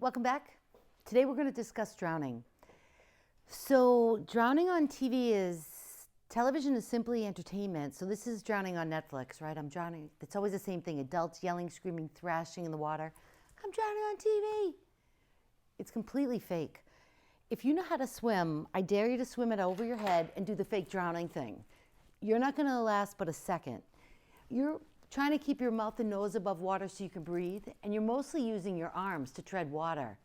Welcome back. Today we're going to discuss drowning. So drowning on TV television is simply entertainment. So this is drowning on Netflix, right? I'm drowning. It's always the same thing. Adults yelling, screaming, thrashing in the water. I'm drowning on TV. It's completely fake. If you know how to swim, I dare you to swim it over your head and do the fake drowning thing. You're not going to last but a second. You're trying to keep your mouth and nose above water so you can breathe, and you're mostly using your arms to tread water.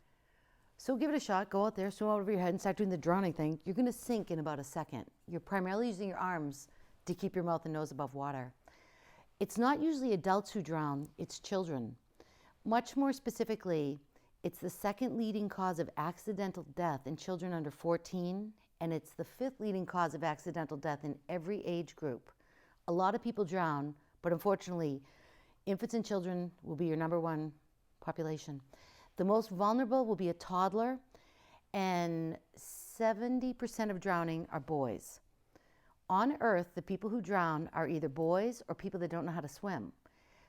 So give it a shot. Go out there, swim over your head, and start doing the drowning thing. You're going to sink in about a second. You're primarily using your arms to keep your mouth and nose above water. It's not usually adults who drown, it's children. Much more specifically, it's the second leading cause of accidental death in children under 14, and it's the fifth leading cause of accidental death in every age group. A lot of people drown, but unfortunately, infants and children will be your number one population. The most vulnerable will be a toddler, and 70% of drowning are boys. On Earth, the people who drown are either boys or people that don't know how to swim.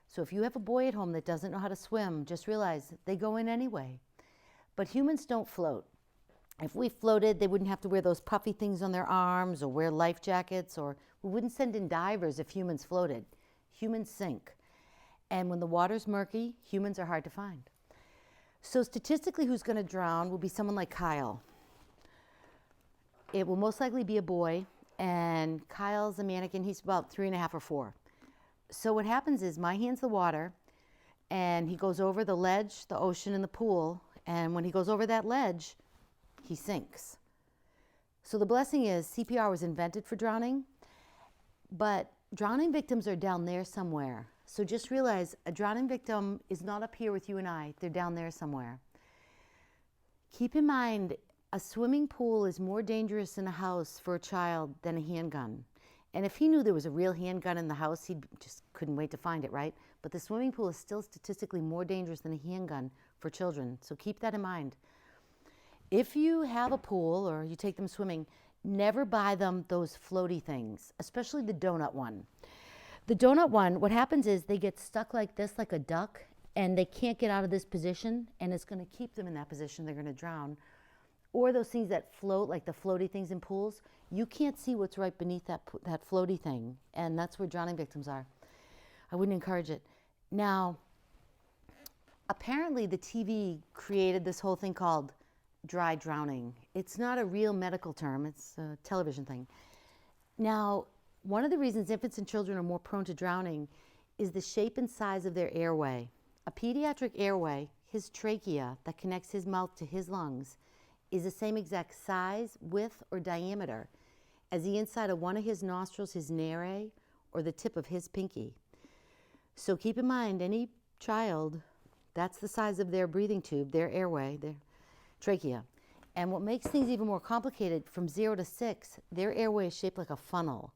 So if you have a boy at home that doesn't know how to swim, just realize they go in anyway. But humans don't float. If we floated, they wouldn't have to wear those puffy things on their arms or wear life jackets, or we wouldn't send in divers if humans floated. Humans sink. And when the water's murky, humans are hard to find. So statistically, who's going to drown will be someone like Kyle. It will most likely be a boy, and Kyle's a mannequin. He's about 3.5 or 4. So what happens is my hand's the water, and he goes over the ledge, the ocean, and the pool, and when he goes over that ledge, he sinks. So the blessing is CPR was invented for drowning, but drowning victims are down there somewhere. So just realize a drowning victim is not up here with you and I. They're down there somewhere. Keep in mind, a swimming pool is more dangerous in a house for a child than a handgun. And if he knew there was a real handgun in the house, he just couldn't wait to find it, right? But the swimming pool is still statistically more dangerous than a handgun for children. So keep that in mind. If you have a pool or you take them swimming, never buy them those floaty things, especially the donut one. The donut one, what happens is they get stuck like this, like a duck, and they can't get out of this position, and it's going to keep them in that position. They're going to drown. Or those things that float, like the floaty things in pools, you can't see what's right beneath that floaty thing, and that's where drowning victims are. I wouldn't encourage it. Now, apparently the TV created this whole thing called dry drowning. It's not a real medical term, it's a television thing. Now, one of the reasons infants and children are more prone to drowning is the shape and size of their airway. A pediatric airway, his trachea that connects his mouth to his lungs, is the same exact size, width, or diameter as the inside of one of his nostrils, his nare, or the tip of his pinky. So keep in mind, any child, that's the size of their breathing tube, their airway, their trachea. And what makes things even more complicated, from 0 to 6, their airway is shaped like a funnel.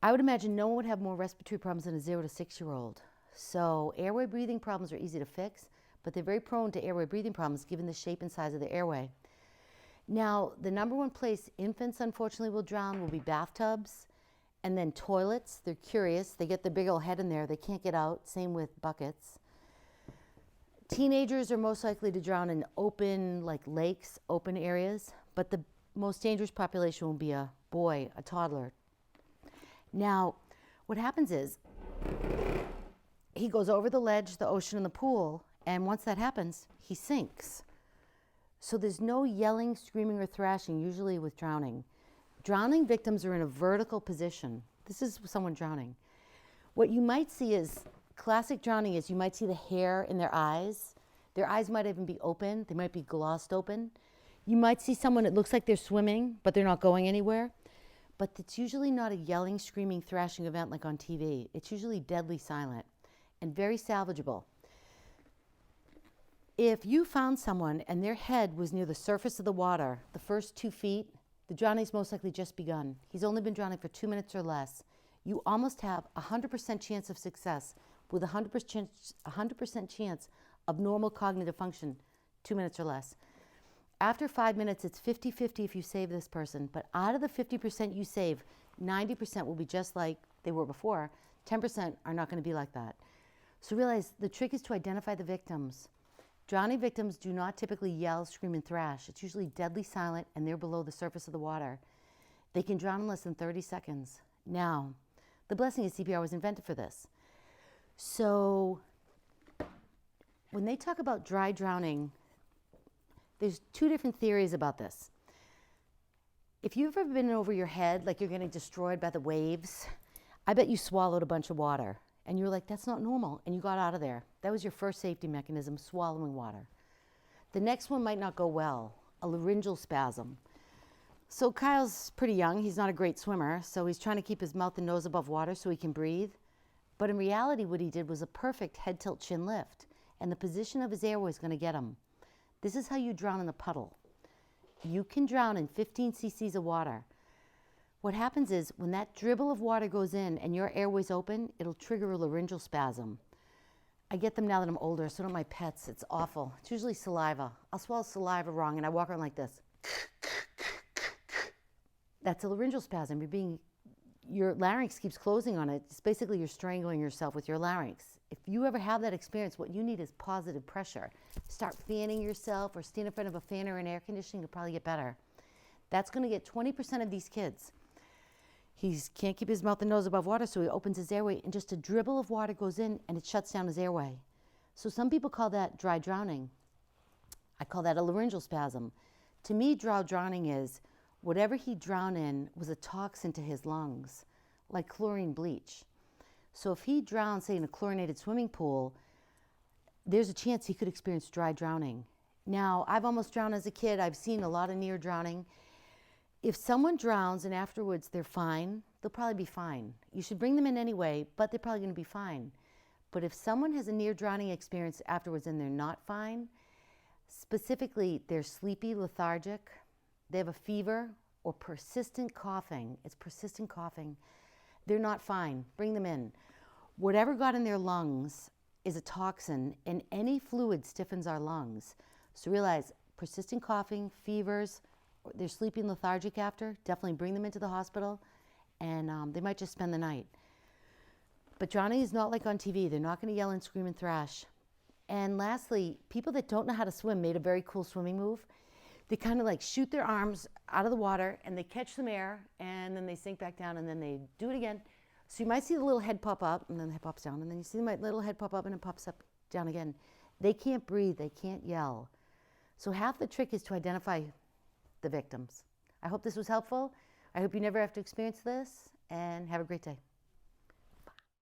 I would imagine no one would have more respiratory problems than a 0 to 6-year-old. So airway breathing problems are easy to fix, but they're very prone to airway breathing problems given the shape and size of the airway. Now, the number one place infants unfortunately will drown will be bathtubs, and then toilets. They're curious. They get the big old head in there. They can't get out. Same with buckets. Teenagers are most likely to drown in open, like lakes, open areas, but the most dangerous population will be a boy, a toddler. Now, what happens is he goes over the ledge, the ocean, and the pool, and once that happens, he sinks. So there's no yelling, screaming, or thrashing, usually with drowning. Drowning victims are in a vertical position. This is someone drowning. What you might see is, classic drowning is you might see the hair in their eyes. Their eyes might even be open. They might be glossed open. You might see someone that looks like they're swimming, but they're not going anywhere. But it's usually not a yelling, screaming, thrashing event like on TV. It's usually deadly silent and very salvageable. If you found someone and their head was near the surface of the water, the first 2 feet, the drowning's most likely just begun. He's only been drowning for 2 minutes or less. You almost have a 100% chance of success with a 100% chance of normal cognitive function, 2 minutes or less. After 5 minutes, it's 50-50 if you save this person. But out of the 50% you save, 90% will be just like they were before. 10% are not going to be like that. So realize the trick is to identify the victims Drowning victims do not typically yell, scream, and thrash. It's usually deadly silent and they're below the surface of the water. They can drown in less than 30 seconds. Now, the blessing is CPR was invented for this. So when they talk about dry drowning, there's two different theories about this. If you've ever been over your head, like you're getting destroyed by the waves, I bet you swallowed a bunch of water. And you were like, that's not normal. And you got out of there. That was your first safety mechanism, swallowing water. The next one might not go well, a laryngeal spasm. So Kyle's pretty young. He's not a great swimmer. So he's trying to keep his mouth and nose above water so he can breathe. But in reality, what he did was a perfect head tilt chin lift. And the position of his airway is going to get him. This is how you drown in a puddle. You can drown in 15 cc's of water. What happens is when that dribble of water goes in and your airway's open, it'll trigger a laryngeal spasm. I get them now that I'm older, so don't my pets. It's awful. It's usually saliva. I'll swallow saliva wrong and I walk around like this. That's a laryngeal spasm. Your larynx keeps closing on it. It's basically you're strangling yourself with your larynx. If you ever have that experience, what you need is positive pressure. Start fanning yourself or stand in front of a fan or an air conditioning, you'll probably get better. That's going to get 20% of these kids. He can't keep his mouth and nose above water, so he opens his airway, and just a dribble of water goes in, and it shuts down his airway. So some people call that dry drowning. I call that a laryngeal spasm. To me, dry drowning is whatever he drowned in was a toxin to his lungs, like chlorine bleach. So if he drowned, say, in a chlorinated swimming pool, there's a chance he could experience dry drowning. Now, I've almost drowned as a kid. I've seen a lot of near drowning. If someone drowns and afterwards they're fine, they'll probably be fine. You should bring them in anyway, but they're probably going to be fine. But if someone has a near drowning experience afterwards and they're not fine, specifically they're sleepy, lethargic, they have a fever or persistent coughing, it's persistent coughing, they're not fine. Bring them in. Whatever got in their lungs is a toxin, and any fluid stiffens our lungs. So realize persistent coughing, fevers, they're sleeping lethargic after, definitely bring them into the hospital, and they might just spend the night. But drowning is not like on TV. They're not going to yell and scream and thrash. And lastly, people that don't know how to swim made a very cool swimming move. They kind of like shoot their arms out of the water, and they catch some air, and then they sink back down, and then they do it again. So you might see the little head pop up, and then the head pops down, and then you see the little head pop up, and it pops up down again. They can't breathe. They can't yell. So half the trick is to identify the victims. I hope this was helpful. I hope you never have to experience this, and have a great day.